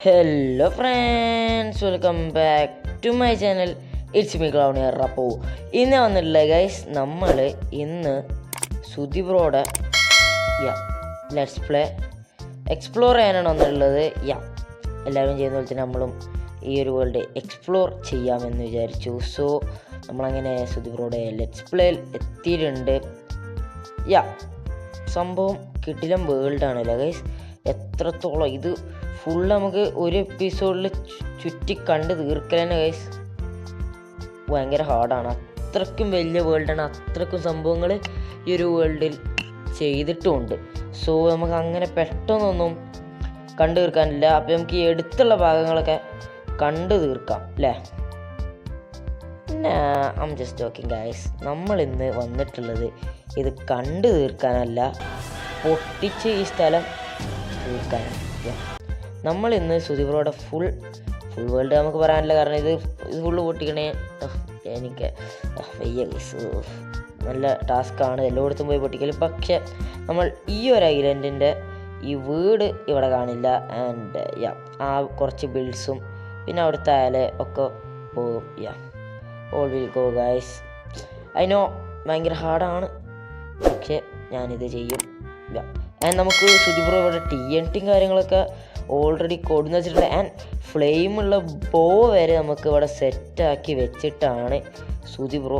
Hello friends, welcome back to my channel. It's me clown here. അപ്പോൾ ഇന്ന് വന്നിട്ടുള്ള guys, നമ്മൾ ഇന്ന് സുധിബ്രോയുടെ ലെറ്റ്സ് പ്ലേ എക്സ്പ്ലോർ ചെയ്യാനാണ് വന്നിട്ടുള്ളത്. എല്ലാവരും ചെയ്യുന്ന പോലെ തന്നെ നമ്മളും ഈ ഒരു വേൾഡ് എക്സ്പ്ലോർ ചെയ്യാമെന്ന് വിചാരിച്ചു. സോ നമ്മളങ്ങനെ സുധിബ്രോയുടെ ലെറ്റ്സ് പ്ലേയിൽ എത്തിയിട്ടുണ്ട്. സംഭവം കിടിലം വേൾഡാണല്ലോ ഗൈസ്. എത്രത്തോളം ഇത് ഫുൾ നമുക്ക് ഒരു എപ്പിസോഡിൽ ചുറ്റി കണ്ട് തീർക്കൽ തന്നെ ഗൈസ് ഭയങ്കര ഹാർഡാണ്. അത്രയ്ക്കും വലിയ വേൾഡാണ്, അത്രയ്ക്കും സംഭവങ്ങൾ ഈ ഒരു വേൾഡിൽ ചെയ്തിട്ടുമുണ്ട്. സോ നമുക്ക് അങ്ങനെ പെട്ടെന്നൊന്നും കണ്ടു തീർക്കാനില്ല. അപ്പം നമുക്ക് ഈ അടുത്തുള്ള ഭാഗങ്ങളൊക്കെ കണ്ടു തീർക്കാം അല്ലേ. ഐം ജസ്റ്റ് ടോക്കിംഗ് ഗൈസ്. നമ്മളിന്ന് വന്നിട്ടുള്ളത് ഇത് കണ്ടു തീർക്കാനല്ല, പൊട്ടിച്ച് ഈ സ്ഥലം തീർക്കാനാണ്. നമ്മളിന്ന് സുധിബ്രോയുടെ ഫുൾ വേൾഡ് നമുക്ക് പറയാനില്ല, കാരണം ഇത് ഫുള്ള് പൊട്ടിക്കണേ എനിക്ക് വയ്യ ഗൈസ്. നല്ല ടാസ്ക്കാണ് എല്ലായിടത്തും പോയി പൊട്ടിക്കൽ. പക്ഷെ നമ്മൾ ഈ ഒരു ഐലൻഡിൻ്റെ ഈ വീട് ഇവിടെ കാണില്ല. ആൻഡ് ആ കുറച്ച് ബിൽഡ്സും പിന്നെ അവിടുത്തെ അയല ഒക്കെ പോകും. All will go guys. അതിനോ ഭയങ്കര ഹാർഡാണ്, പക്ഷെ ഞാനിത് ചെയ്യും. ആൻഡ് നമുക്ക് സുധിബ്രോ ഇവിടെ TNT കാര്യങ്ങളൊക്കെ ഓൾറെഡി കൊടുന്ന് വെച്ചിട്ടുണ്ട്. ആൻഡ് ഫ്ലെയിമുള്ള ബോ വരെ നമുക്ക് ഇവിടെ സെറ്റാക്കി വെച്ചിട്ടാണ് സുധിബ്രോ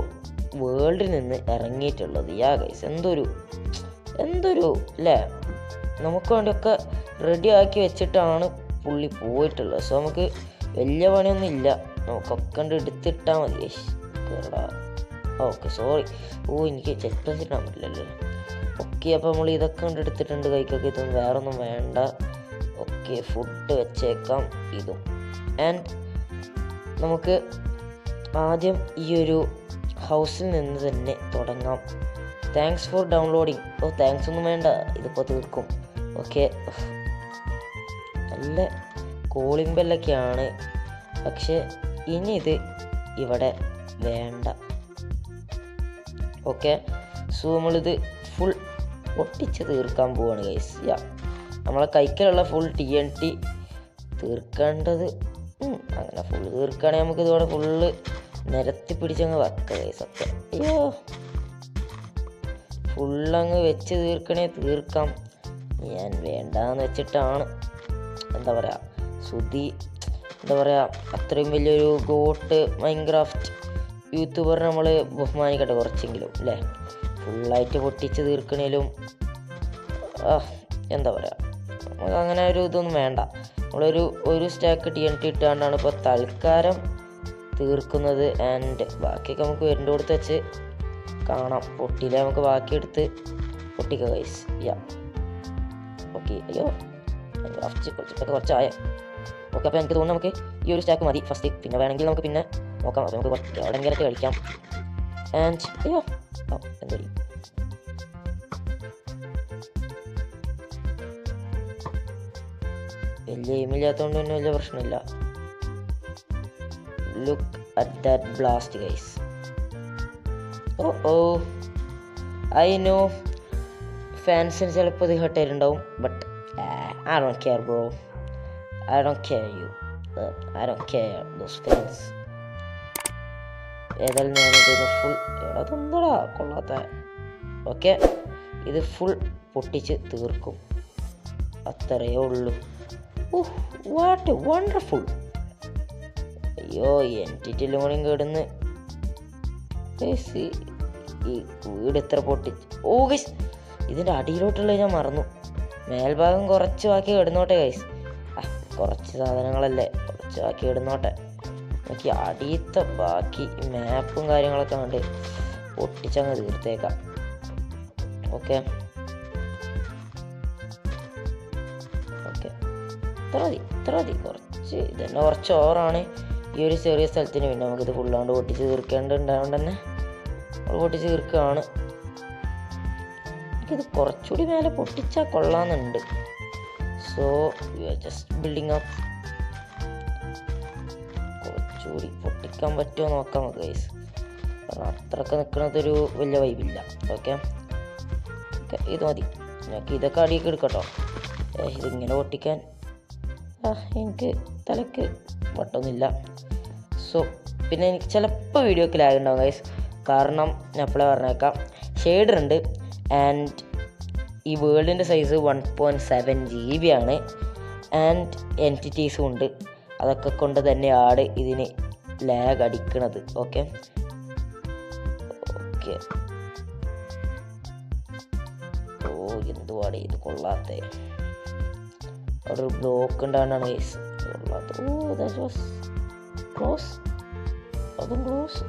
വേൾഡിൽ നിന്ന് ഇറങ്ങിയിട്ടുള്ളത്. ഗൈസ്, എന്തൊരു അല്ലേ, നമുക്ക് വേണ്ടിയൊക്കെ റെഡി ആക്കി വെച്ചിട്ടാണ് പുള്ളി പോയിട്ടുള്ളത്. സോ നമുക്ക് വലിയ പണിയൊന്നും ഇല്ല, നമുക്കൊക്കെ കണ്ട് എടുത്തിട്ടാൽ മതി. Okay, sorry. എനിക്ക് ചെക്ക് പ്ലസ് ഇടാൻ പറ്റില്ലല്ലോ. ഓക്കെ, അപ്പോൾ നമ്മൾ ഇതൊക്കെ കണ്ട് എടുത്തിട്ടുണ്ട് കൈക്കൊക്കെ. ഇതൊന്നും വേറൊന്നും വേണ്ട. ഓക്കെ, ഫുഡ് വെച്ചേക്കാം ഇതും. ആൻഡ് നമുക്ക് ആദ്യം ഈ ഒരു ഹൗസിൽ നിന്ന് തന്നെ തുടങ്ങാം. Thanks for downloading. താങ്ക്സ് ഒന്നും വേണ്ട, ഇതിപ്പോൾ തീർക്കും. ഓക്കെ, നല്ല കോളിംഗ് ബെല്ലൊക്കെയാണ്, പക്ഷെ ഇനി ഇത് ഇവിടെ വേണ്ട. ഓക്കെ, സോ നമ്മളിത് ഫുൾ പൊട്ടിച്ച് തീർക്കാൻ പോവാണ് ഗൈസ്. നമ്മളെ കൈക്കലുള്ള ഫുൾ TNT തീർക്കേണ്ടത് അങ്ങനെ ഫുൾ തീർക്കുകയാണെങ്കിൽ നമുക്ക് ഇതോടെ ഫുള്ള് നിരത്തി പിടിച്ചങ്ങ് വെക്കാം ഗൈസ്. ഒക്കെ അയ്യോ, ഫുള്ളങ്ങ് വെച്ച് തീർക്കാം. ഞാൻ വേണ്ടാന്ന് വെച്ചിട്ടാണ്. എന്താ പറയുക, അത്രയും വലിയൊരു ഗോട്ട് മൈൻക്രാഫ്റ്റ് യൂട്യൂബർ നമ്മൾ ബഹുമാനിക്കട്ടെ കുറച്ചെങ്കിലും അല്ലേ. ഫുള്ളായിട്ട് പൊട്ടിച്ച് തീർക്കണേലും എന്താ പറയുക, നമുക്ക് അങ്ങനെ ഒരു ഇതൊന്നും വേണ്ട. ഒരു സ്റ്റാക്ക് TNT ഇട്ടാണ്ടാണ് ഇപ്പോൾ തൽക്കാലം തീർക്കുന്നത്. ആൻഡ് ബാക്കിയൊക്കെ നമുക്ക് വരുന്ന കൊടുത്ത് വെച്ച് കാണാം. പൊട്ടിയില്ല, നമുക്ക് ബാക്കി എടുത്ത് പൊട്ടിക്കുക ഗൈസ്. ഓക്കെ, അയ്യോ കുറച്ചായ. ഓക്കെ, അപ്പോൾ എനിക്ക് തോന്നുന്നു നമുക്ക് ഈ ഒരു സ്റ്റാക്ക് മതി ഫസ്റ്റ്. പിന്നെ വേണമെങ്കിൽ നമുക്ക് പിന്നെ നോക്കാം. അപ്പോൾ നമുക്ക് എവിടെയെങ്കിലൊക്കെ കളിക്കാം. ആൻഡ് അയ്യോ എന്താ വലിയ എയിമില്ലാത്തതുകൊണ്ട് തന്നെ വലിയ പ്രശ്നമില്ല. Look at that blast guys. I know ഫാൻസിന് ചിലപ്പോൾ ഇത് ഹർട്ടായിട്ടുണ്ടാവും, but I don't care bro. I don't care you. I don't care those fans. ഏതായാലും ഞാനിത് ഫുൾ അതെന്താടാ കൊള്ളാത്ത. ഓക്കെ, ഇത് ഫുൾ പൊട്ടിച്ച് തീർക്കും, അത്രയേ ഉള്ളൂ. What wonderful. അയ്യോ, എൻറ്റിറ്റിലും കൂടി കിടന്ന് ഈ വീട് എത്ര പൊട്ടിച്ച്. ഗൈസ്, ഇതിൻ്റെ അടിയിലോട്ടുള്ളത് ഞാൻ മറന്നു. മേൽഭാഗം കുറച്ച് ബാക്കി കിടന്നോട്ടെ ഗൈസ്. കുറച്ച് സാധനങ്ങളല്ലേ, കുറച്ച് ബാക്കി കിടന്നോട്ടെ. എനിക്ക് അടിയത്തെ ബാക്കി മാപ്പും കാര്യങ്ങളൊക്കെ കണ്ട് പൊട്ടിച്ചങ്ങ് തീർത്തേക്കാം. ഓക്കെ, ഇത്ര മതി. കുറച്ച് ഇതന്നെ കുറച്ച് ഓവറാണ് ഈ ഒരു ചെറിയ സ്ഥലത്തിന്. പിന്നെ നമുക്കിത് ഫുള്ളാണ്ട് പൊട്ടിച്ച് തീർക്കേണ്ടതുണ്ടായതുകൊണ്ട് തന്നെ നമ്മൾ പൊട്ടിച്ച് തീർക്കുകയാണ്. എനിക്കിത് കുറച്ചുകൂടി മേലെ പൊട്ടിച്ചാൽ കൊള്ളാമെന്നുണ്ട്. So you are just building up. കുറച്ചുകൂടി പൊട്ടിക്കാൻ പറ്റുമോ നോക്കാം നമുക്ക് ഗൈസ്, കാരണം അത്രയൊക്കെ നിൽക്കുന്നതൊരു വലിയ വൈബില്ല. ഓക്കെ, ഇത് മതി. ഞങ്ങൾക്ക് ഇതൊക്കെ അടിയൊക്കെ എടുക്കട്ടോ. ഇതിങ്ങനെ പൊട്ടിക്കാൻ എനിക്ക് തലക്ക് വട്ടൊന്നുമില്ല. സോ പിന്നെ എനിക്ക് ചിലപ്പോൾ വീഡിയോക്ക് ലാഗ് ഉണ്ടാവും ഗൈസ്, കാരണം ഞാൻ അപ്പോഴേ പറഞ്ഞേക്കാം ഷെയ്ഡർ ഉണ്ട്. ആൻഡ് ഈ വേൾഡിൻ്റെ സൈസ് 1.7 GB ആണ്. ആൻഡ് എൻറ്റിറ്റീസും ഉണ്ട്. അതൊക്കെ കൊണ്ട് തന്നെയാണ് ഇതിന് ലാഗ് അടിക്കണത്. ഓക്കെ ഓക്കെ ഓ എന്തുവാണ് ഇത് കൊള്ളാത്ത, അവിടെ ഒരു ബ്ലോക്ക് ഉണ്ടാകാനാണ് ഗൈസ് കൊള്ളാത്ത. ഓ ദാറ്റ് വാസ് ക്ലോസ്, അതും ക്ലോസ്.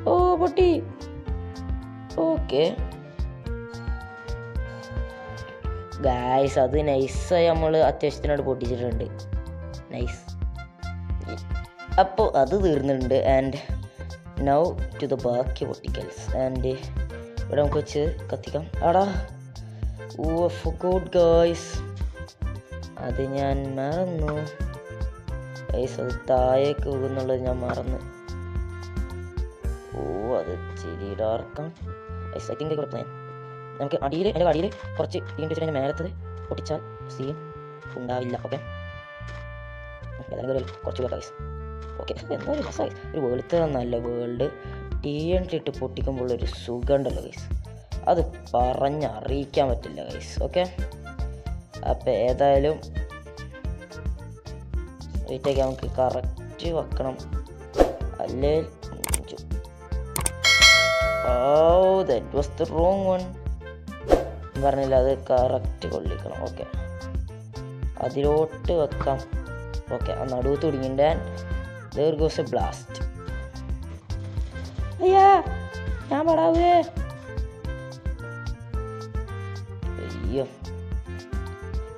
ഓ പൊട്ടി. ഓക്കെ ഗായ്സ്, അത് നൈസായി നമ്മൾ അത്യാവശ്യത്തിനോട് പൊട്ടിച്ചിട്ടുണ്ട്. നൈസ്. അപ്പോൾ അത് തീർന്നിട്ടുണ്ട്. ആൻഡ് നൗ ടു ദ ബാക്കി പൊട്ടിക്കൽസ്. ആൻഡ് ഇവിടെ നമുക്ക് വെച്ച് കത്തിക്കാം. ആടാ ഓ ഫുഡ് ഗായ്സ്, അത് ഞാൻ മറന്നു ഗൈസ്, അത് താഴേക്ക് വീകുന്നുള്ളത് ഞാൻ മറന്നു. ഓ അത് ഇച്ചിരി ഡാർക്കാണ് ഗൈസ്. ഐ തിങ്ക് പ്ലാൻ നമുക്ക് അടിയിൽ എൻ്റെ അടിയിൽ കുറച്ച് തീണ്ടി വെച്ചിട്ട് അതിൻ്റെ മേലത്തത് പൊട്ടിച്ചാൽ സീൻ ഉണ്ടാവില്ല. ഓക്കെ ഏതായാലും കുറച്ച് ഗൈസ്. ഓക്കെ എന്തായാലും രസമായി. ഒരു വെളുത്ത നല്ല വേൾഡ് TNT ഇട്ട് പൊട്ടിക്കുമ്പോൾ ഒരു സുഖം ഉണ്ടല്ലോ ഗൈസ്, അത് പറഞ്ഞറിയിക്കാൻ പറ്റില്ല ഗൈസ്. ഓക്കെ അപ്പം ഏതായാലും വെയിറ്റൊക്കെ നമുക്ക് കറക്റ്റ് വെക്കണം, അല്ലേ that was the wrong one പറഞ്ഞില്ല, അത് കറക്റ്റ് കൊള്ളിക്കണം. ഓക്കെ അതിലോട്ട് വെക്കാം. ഓക്കെ ആ നടുവ് തുടങ്ങിയിട്ട് there goes a blast. അയ്യാ ഞാൻ പടാവേ. അയ്യോ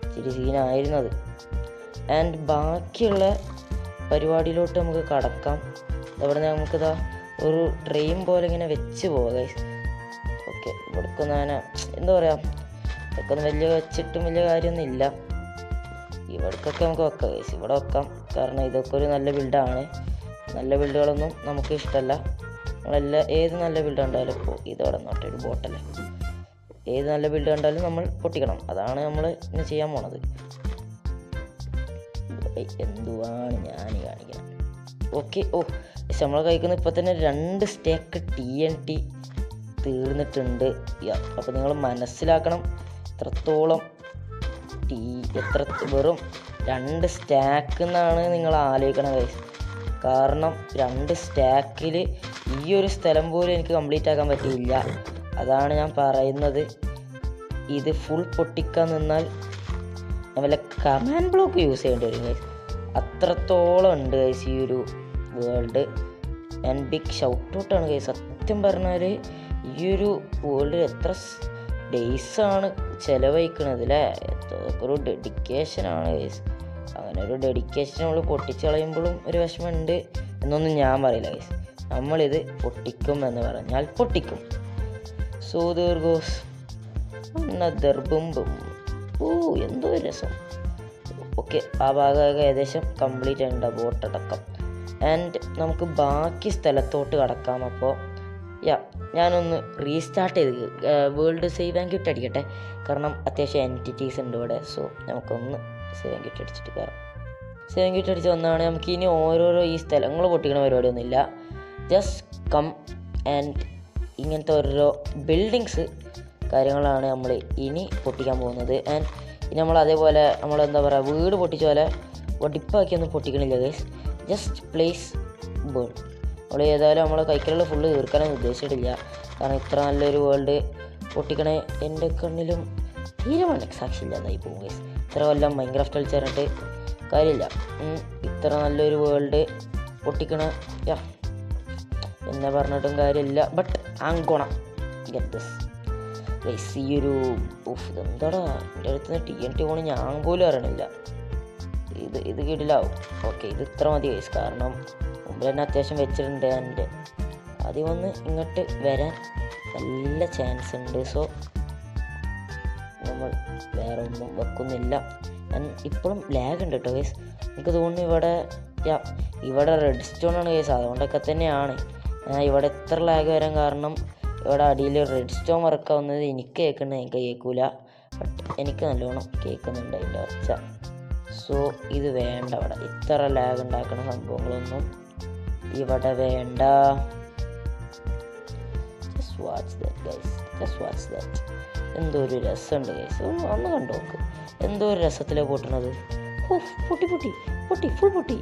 ഇച്ചിരി സീനായിരുന്നു അത്. ആൻഡ് ബാക്കിയുള്ള പരിപാടിയിലോട്ട് നമുക്ക് കടക്കാം. അവിടെ നമുക്കിതാ ഒരു ട്രെയിൻ പോലെ ഇങ്ങനെ വെച്ച് പോകാം ഗൈസ്. ഓക്കെ ഇവിടേക്കൊന്നും അങ്ങനെ എന്താ പറയുക, ഇതൊക്കെ ഒന്നും വലിയ വെച്ചിട്ടും വലിയ കാര്യമൊന്നും ഇല്ല. ഇവിടേക്കൊക്കെ നമുക്ക് വെക്കാം ഗൈസ്, ഇവിടെ വെക്കാം. കാരണം ഇതൊക്കെ ഒരു നല്ല ബിൽഡാണ്. നല്ല ബിൽഡുകളൊന്നും നമുക്ക് ഇഷ്ടമല്ല. ഏത് നല്ല ബിൽഡ് കണ്ടാലും ഇപ്പോൾ ഇതോടെ നോട്ടെ ഒരു ബോട്ടല്ലേ, ഏത് നല്ല ബിൽഡ് കണ്ടാലും നമ്മൾ പൊട്ടിക്കണം. അതാണ് നമ്മൾ ഇന്ന് ചെയ്യാൻ പോണത്. എന്തുവാണ് ഞാൻ കാണിക്കണം. ഓക്കെ ഓ പക്ഷെ നമ്മൾ കഴിക്കുന്ന ഇപ്പം തന്നെ 2 സ്റ്റേക്ക് TNT തീർന്നിട്ടുണ്ട്. അപ്പോൾ നിങ്ങൾ മനസ്സിലാക്കണം എത്രത്തോളം വെറും 2 സ്റ്റാക്ക് എന്നാണ് നിങ്ങൾ ആലോചിക്കണം ഗൈസ്. കാരണം 2 സ്റ്റാക്കിൽ ഈ ഒരു സ്ഥലം പോലും എനിക്ക് കംപ്ലീറ്റ് ആക്കാൻ പറ്റിയില്ല. അതാണ് ഞാൻ പറയുന്നത്. ഇത് ഫുൾ പൊട്ടിക്കാൻ നിന്നാൽ വല്ല കമാൻഡ് ബ്ലോക്ക് യൂസ് ചെയ്യേണ്ടി വരും ഗൈസ്. അത്രത്തോളം ഉണ്ട് ഗൈസ് ഈ ഒരു വേൾഡ്. ആൻഡ് ബിഗ് ഷൗട്ട് ഔട്ടാണ് ഗൈസ്. സത്യം പറഞ്ഞാൽ ഈ ഒരു വേൾഡിൽ എത്ര ഡേയ്സാണ് ചിലവഴിക്കണത് അല്ലേ, ഒരു ഡെഡിക്കേഷനാണ് ഗൈസ്. അങ്ങനെ ഒരു ഡെഡിക്കേഷൻ നമ്മൾ പൊട്ടിച്ച് കളയുമ്പോഴും ഒരു വിഷമമുണ്ട് എന്നൊന്നും ഞാൻ പറയില്ല ഗൈസ്. നമ്മളിത് പൊട്ടിക്കും എന്ന് പറഞ്ഞാൽ പൊട്ടിക്കും. So there goes another boom boom. ഓ എന്തോ രസം. ഓക്കെ ആ ഭാഗമൊക്കെ ഏകദേശം കംപ്ലീറ്റ് ഉണ്ട്, ബോട്ടടക്കം. ആൻഡ് നമുക്ക് ബാക്കി സ്ഥലത്തോട്ട് കടക്കാം. അപ്പോൾ ഞാനൊന്ന് റീസ്റ്റാർട്ട് ചെയ്ത് വേൾഡ് സേവ് ആൻഡ് ക്വിറ്റ് അടിക്കട്ടെ, കാരണം അത്യാവശ്യം എൻറ്റിറ്റീസ് ഉണ്ട് ഇവിടെ. സോ നമുക്കൊന്ന് സേവ് ആൻഡ് ക്വിറ്റ് അടിച്ചിട്ട് കയറാം. സേവ് ആൻഡ് ക്വിറ്റ് അടിച്ച് വന്നതാണ്. നമുക്ക് ഇനി ഓരോരോ ഈ സ്ഥലങ്ങൾ പൊട്ടിക്കുന്ന പരിപാടിയൊന്നുമില്ല. ജസ്റ്റ് കം ആൻഡ് ഇങ്ങനത്തെ ഓരോ ബിൽഡിങ്സ് കാര്യങ്ങളാണ് നമ്മൾ ഇനി പൊട്ടിക്കാൻ പോകുന്നത്. ആൻഡ് ഇനി നമ്മൾ അതേപോലെ നമ്മളെന്താ പറയുക, വീട് പൊട്ടിച്ച പോലെ വടിപ്പാക്കിയൊന്നും പൊട്ടിക്കണില്ല ഗൈസ്. Just place burn. നമ്മൾ ഏതായാലും നമ്മളെ കൈക്കലുള്ള ഫുള്ള് തീർക്കാനൊന്നും ഉദ്ദേശിച്ചിട്ടില്ല. കാരണം ഇത്ര നല്ലൊരു വേൾഡ് പൊട്ടിക്കണേ എൻ്റെ കണ്ണിലും തീരെ സാക്ഷിയില്ലാതായി പോകും ഗൈസ്. ഇത്ര കൊല്ലം മൈൻക്രാഫ്റ്റ് കളിച്ചിട്ട് കാര്യമില്ല. ഇത്ര നല്ലൊരു വേൾഡ് പൊട്ടിക്കണ എന്നെ പറഞ്ഞിട്ടും കാര്യമില്ല. But I'm gonna get this guys. ഈ ഒരു ഇതെന്താടാ എൻ്റെ അടുത്ത് നിന്ന് TNT പോകണം ഞാൻ പോലും അറിയണില്ല. ഇത് കിടിലാവും. ഓക്കെ ഇത് ഇത്ര മതി ഗൈസ്, കാരണം മുമ്പിൽ തന്നെ അത്യാവശ്യം വെച്ചിട്ടുണ്ട്. എൻ്റെ ആദ്യം വന്ന് ഇങ്ങോട്ട് വരാൻ നല്ല ചാൻസ് ഉണ്ട്. സോ നമ്മൾ വേറെ ഒന്നും വെക്കുന്നില്ല. ഇപ്പോഴും ലാഗ് ഉണ്ട് കേട്ടോ ഗൈസ്. എനിക്ക് തോന്നുന്നു ഇവിടെ റെഡ് സ്റ്റോൺ ആണ് ഗൈസ്, അതുകൊണ്ടൊക്കെ തന്നെയാണ് ഇവിടെ എത്ര ലാഗ് വരാൻ കാരണം. ഇവിടെ അടിയിൽ റെഡ് സ്റ്റോൺ വർക്കാവുന്നത് എനിക്ക് കേൾക്കുന്നത് എനിക്ക് കേൾക്കില്ല. ബട്ട് എനിക്ക് നല്ലോണം കേൾക്കുന്നുണ്ട് അതിൻ്റെ ഒച്ച. സോ ഇത് വേണ്ട, അവിടെ ഇത്ര ലാഗ് ഉണ്ടാക്കുന്ന സംഭവങ്ങളൊന്നും ഇവിടെ വേണ്ട. Just watch that guys, just watch that. എന്തോ ഒരു രസമുണ്ട് ഗൈസ്, ഒന്ന് കണ്ടു നോക്ക്. എന്തോ ഒരു രസത്തിലാണ് പൊട്ടണത്. ഓ പൊട്ടി പൊട്ടി പൊട്ടി ഫുൾ പൊട്ടി.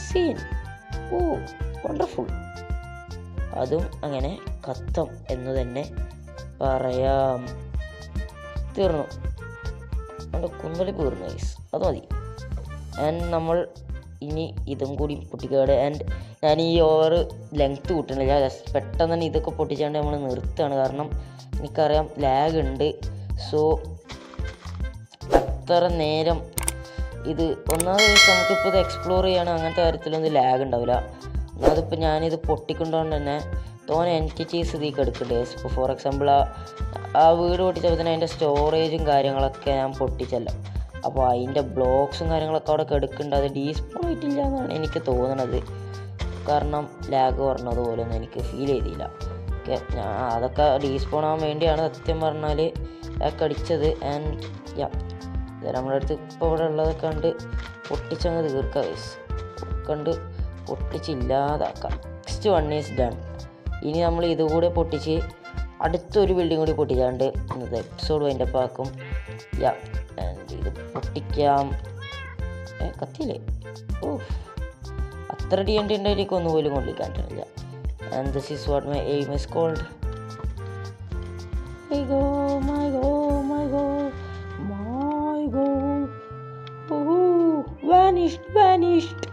Scene, oh wonderful. അതും അങ്ങനെ കത്തം എന്ന് തന്നെ പറയാം. തീർന്നു, നമ്മുടെ കുന്തളി തീർന്നു ഗൈസ്, അത് മതി. ആൻഡ് നമ്മൾ ഇനി ഇതും കൂടി പൊട്ടിക്കാട്. ആൻഡ് ഞാൻ ഈ ഓവർ ലെങ്ത്ത് കൂട്ടണില്ല, ജസ്റ്റ് പെട്ടെന്ന് തന്നെ ഇതൊക്കെ പൊട്ടിച്ചാണ്ട് നമ്മൾ നിർത്തുകയാണ്. കാരണം എനിക്കറിയാം ലാഗ് ഉണ്ട്. സോ അത്ര നേരം ഇത് ഒന്നാമത് ദിവസം നമുക്കിപ്പോൾ ഇത് എക്സ്പ്ലോർ ചെയ്യണം, അങ്ങനത്തെ കാര്യത്തിലൊന്നും ലാഗ് ഉണ്ടാവില്ല. ഒന്നാമതിപ്പോൾ ഞാനിത് പൊട്ടിക്കൊണ്ടുകൊണ്ട് തന്നെ തോന്നെ എൻറ്റിറ്റീസ് ഇതിലേക്ക് എടുക്കുന്നുണ്ട്. ഇപ്പോൾ ഫോർ എക്സാമ്പിൾ ആ വീട് പൊട്ടിച്ചപ്പോൾ തന്നെ അതിൻ്റെ സ്റ്റോറേജും കാര്യങ്ങളൊക്കെ ഞാൻ പൊട്ടിച്ചല്ലോ. അപ്പോൾ അതിൻ്റെ ബ്ലോക്സും കാര്യങ്ങളൊക്കെ അവിടെ എടുക്കുന്നുണ്ട്. അത് ഡീസ്പോൺ ആയിട്ടില്ല എന്നാണ് എനിക്ക് തോന്നണത്. കാരണം ലാഗ് പറഞ്ഞതുപോലെ ഒന്നും എനിക്ക് ഫീൽ ചെയ്തില്ല. ഓക്കെ, ഞാൻ അതൊക്കെ ഡീസ്പോൺ ആവാൻ വേണ്ടിയാണ് സത്യം പറഞ്ഞാൽ ലാഗ് അടിച്ചത്. ആൻഡ് യാ, ഇത് നമ്മുടെ അടുത്ത് ഇപ്പോൾ ഇവിടെ ഉള്ളതൊക്കെ കണ്ട് പൊട്ടിച്ചങ്ങ് തീർക്കാം ഗൈസ്, കണ്ട് പൊട്ടിച്ചില്ലാതാക്കാം. Next one is done. ഇനി നമ്മൾ ഇതുകൂടെ പൊട്ടിച്ച് അടുത്തൊരു ബിൽഡിംഗ് കൂടി പൊട്ടിച്ചാണ്ട് ഇന്നത്തെ എപ്പിസോഡ് അതിൻ്റെ പാക്കും. യാ, ഇത് പൊട്ടിക്കാം. കത്തിയില്ലേ? ഓ, അത്ര DNT ഉണ്ടായിരിക്കും ഒന്നും പോലും കൊണ്ടിരിക്കാൻ പറ്റില്ല. And this is what my aim is called. My go my go my go my go. Vanished vanished.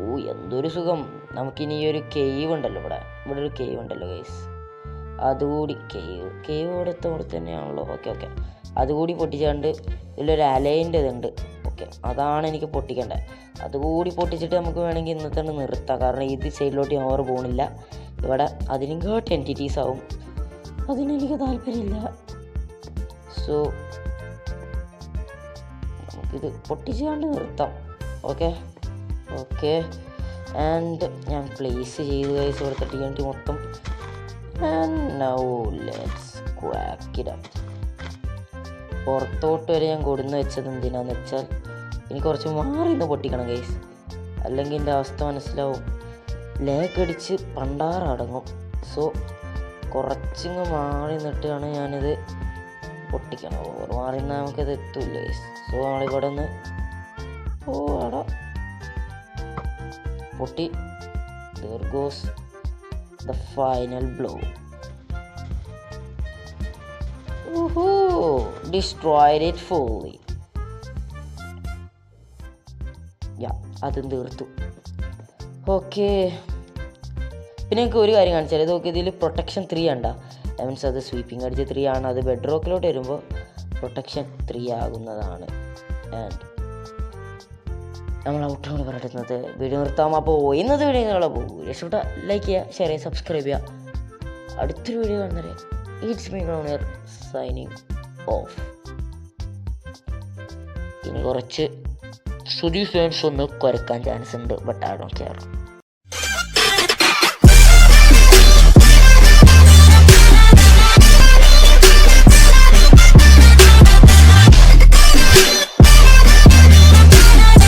ഓ എന്തൊരു സുഖം. നമുക്കിനി ഈ ഒരു കേവ് ഉണ്ടല്ലോ, ഇവിടെ ഒരു കേവ് ഉണ്ടല്ലോ ഗൈസ്, അതുകൂടി കേവ് ഇവിടെ തന്നെയാണല്ലോ. ഓക്കെ, അതുകൂടി പൊട്ടിച്ചാണ്ട് ഇതിലൊരു അലൈൻ്റെ ഇതുണ്ട്. ഓക്കെ, അതാണ് എനിക്ക് പൊട്ടിക്കേണ്ടത്. അതുകൂടി പൊട്ടിച്ചിട്ട് നമുക്ക് വേണമെങ്കിൽ ഇന്നത്തെ നിർത്താം. കാരണം ഇത് സൈഡിലോട്ട് ഞാൻ ഓവർ പോകണില്ല. ഇവിടെ അതിനെക്കാട്ട് എൻറ്റിറ്റീസ് ആവും, അതിനെനിക്ക് താല്പര്യമില്ല. സോ നമുക്കിത് പൊട്ടിച്ചാണ്ട് നിർത്താം. ഓക്കെ ആൻഡ് ഞാൻ പ്ലേസ് ചെയ്ത് ഗൈസ് ഇവിടുത്തെ TNT മൊത്തം. And now let's crack it up. പുറത്തോട്ട് വരെ ഞാൻ കൊടുന്ന് വെച്ചത് എന്തിനാന്ന് വെച്ചാൽ എനിക്ക് കുറച്ച് മാറി നിന്ന് പൊട്ടിക്കണം ഗൈസ്, അല്ലെങ്കിൽ എൻ്റെ അവസ്ഥ മനസ്സിലാവും. ലാഗ് അടിച്ച് പണ്ടാറടങ്ങും. സോ കുറച്ചിങ്ങ് മാറി നിന്നിട്ടാണ് ഞാനിത് പൊട്ടിക്കണം. ഓവർ മാറി നിന്നാൽ നമുക്കത് എത്തില്ല ഗൈസ്. സോ നമ്മളിവിടെ നിന്ന് അടാ പൊട്ടി. There goes the final blow. Destroyed it fully. അതും തീർത്തു. ഓക്കെ, പിന്നെ എനിക്ക് ഒരു കാര്യം കാണിച്ചാൽ ഇത് നോക്കി, ഇതിൽ പ്രൊട്ടക്ഷൻ 3 ഉണ്ട്. മീൻസ് അത് സ്വീപ്പിംഗ് അടിച്ച് 3 ആണ്. അത് ബെഡ് റോക്കിലോട്ട് വരുമ്പോൾ പ്രൊട്ടക്ഷൻ 3 ആകുന്നതാണ്. ആൻഡ് നമ്മൾ ഔട്ടാണ് പറയുന്നത്. വീഡിയോ നിർത്താം. അപ്പോൾ ഇന്നത്തെ വീഡിയോ നിങ്ങളെ പോകും രക്ഷപ്പെട്ട ലൈക്ക് ചെയ്യുക, ഷെയർ ചെയ്യുക, സബ്സ്ക്രൈബ് ചെയ്യുക. അടുത്തൊരു വീഡിയോ കാണുന്നത് ഇറ്റ്സ് മീ ഗ്രൗണിയർ സൈനിങ് ഓഫ്. ഇനി കുറച്ച് സുധി ഫാൻസ് ഒന്ന് കുരക്കാൻ ചാൻസ് ഉണ്ട്, ബട്ട് ഐ ഡോണ്ട് കെയർ.